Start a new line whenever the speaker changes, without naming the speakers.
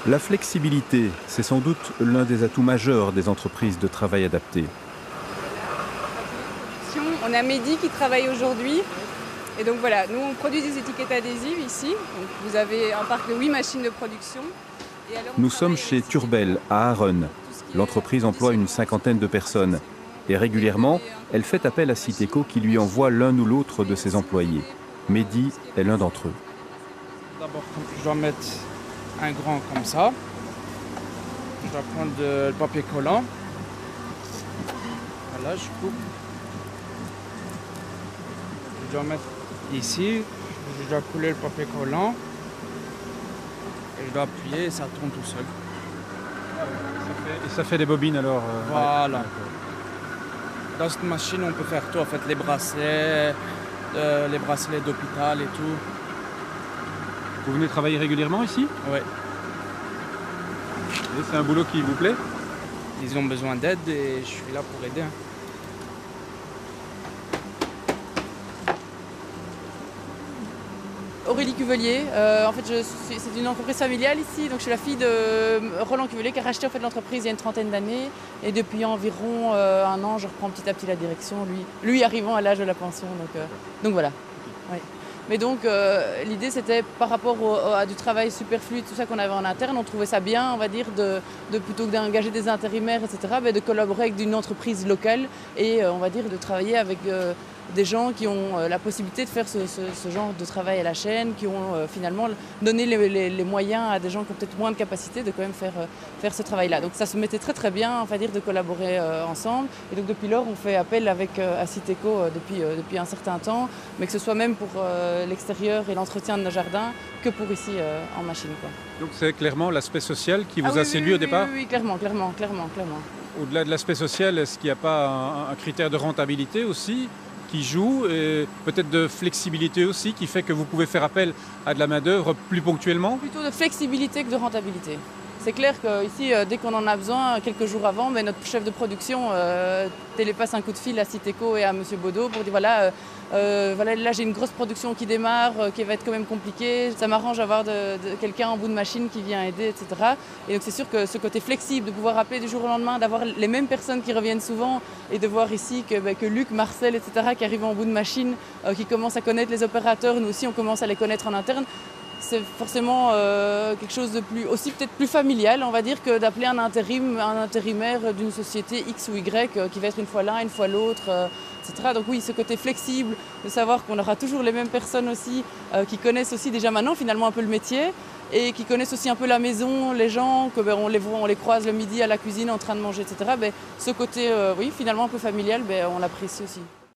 La flexibilité, c'est sans doute l'un des atouts majeurs des entreprises de travail adapté.
On a Mehdi qui travaille aujourd'hui. Et donc voilà, nous on produit des étiquettes adhésives ici. Donc vous avez un parc de 8 machines de production.
Nous sommes chez Turbel, à Aaron. L'entreprise emploie une cinquantaine de personnes. Et régulièrement, elle fait appel à Citeco qui lui envoie l'un ou l'autre de ses employés. Mehdi est l'un d'entre eux.
D'abord, je dois mettre un grand comme ça. Je dois prendre le papier collant. Voilà, je coupe. Je dois mettre ici. Je dois couler le papier collant. Et je dois appuyer et ça tourne tout seul.
Et ça fait des bobines alors
Voilà. Dans cette machine, on peut faire tout, en fait, les bracelets d'hôpital et tout.
Vous venez travailler régulièrement ici?
Ouais.
Et c'est un boulot qui vous plaît?
Ils ont besoin d'aide et je suis là pour aider.
Aurélie Cuvelier, en fait c'est une entreprise familiale ici, donc je suis la fille de Roland Cuvelier qui a racheté en fait, l'entreprise il y a une trentaine d'années et depuis environ un an je reprends petit à petit la direction, lui arrivant à l'âge de la pension, donc voilà. Oui. Mais donc l'idée c'était par rapport à du travail superflu, tout ça qu'on avait en interne, on trouvait ça bien, on va dire, de plutôt que d'engager des intérimaires, etc., de collaborer avec une entreprise locale et on va dire de travailler avec des gens qui ont la possibilité de faire ce genre de travail à la chaîne, qui ont finalement donné les moyens à des gens qui ont peut-être moins de capacité de quand même faire ce travail-là. Donc ça se mettait très très bien, on va dire, de collaborer ensemble. Et donc depuis lors, on fait appel à Citeco depuis un certain temps, mais que ce soit même pour l'extérieur et l'entretien de nos jardins, que pour ici en machine, quoi.
Donc c'est clairement l'aspect social qui vous a séduit au départ?
Oui, clairement.
Au-delà de l'aspect social, est-ce qu'il n'y a pas un critère de rentabilité aussi qui joue, et peut-être de flexibilité aussi, qui fait que vous pouvez faire appel à de la main-d'œuvre plus ponctuellement?
Plutôt de flexibilité que de rentabilité. C'est clair qu'ici, dès qu'on en a besoin, quelques jours avant, notre chef de production télépasse un coup de fil à Citeco et à M. Baudot pour dire voilà, là j'ai une grosse production qui démarre, qui va être quand même compliquée. Ça m'arrange d'avoir quelqu'un en bout de machine qui vient aider, etc. Et donc c'est sûr que ce côté flexible, de pouvoir appeler du jour au lendemain, d'avoir les mêmes personnes qui reviennent souvent et de voir ici que Luc, Marcel, etc. qui arrivent en bout de machine, qui commencent à connaître les opérateurs, nous aussi on commence à les connaître en interne. C'est forcément quelque chose de aussi peut-être plus familial, on va dire, que d'appeler un intérimaire d'une société X ou Y qui va être une fois l'un, une fois l'autre, etc. Donc oui, ce côté flexible, de savoir qu'on aura toujours les mêmes personnes aussi, qui connaissent aussi déjà maintenant finalement un peu le métier et qui connaissent aussi un peu la maison, les gens, que on les voit, on les croise le midi à la cuisine en train de manger, etc. Ce côté, oui, finalement un peu familial, on l'apprécie aussi.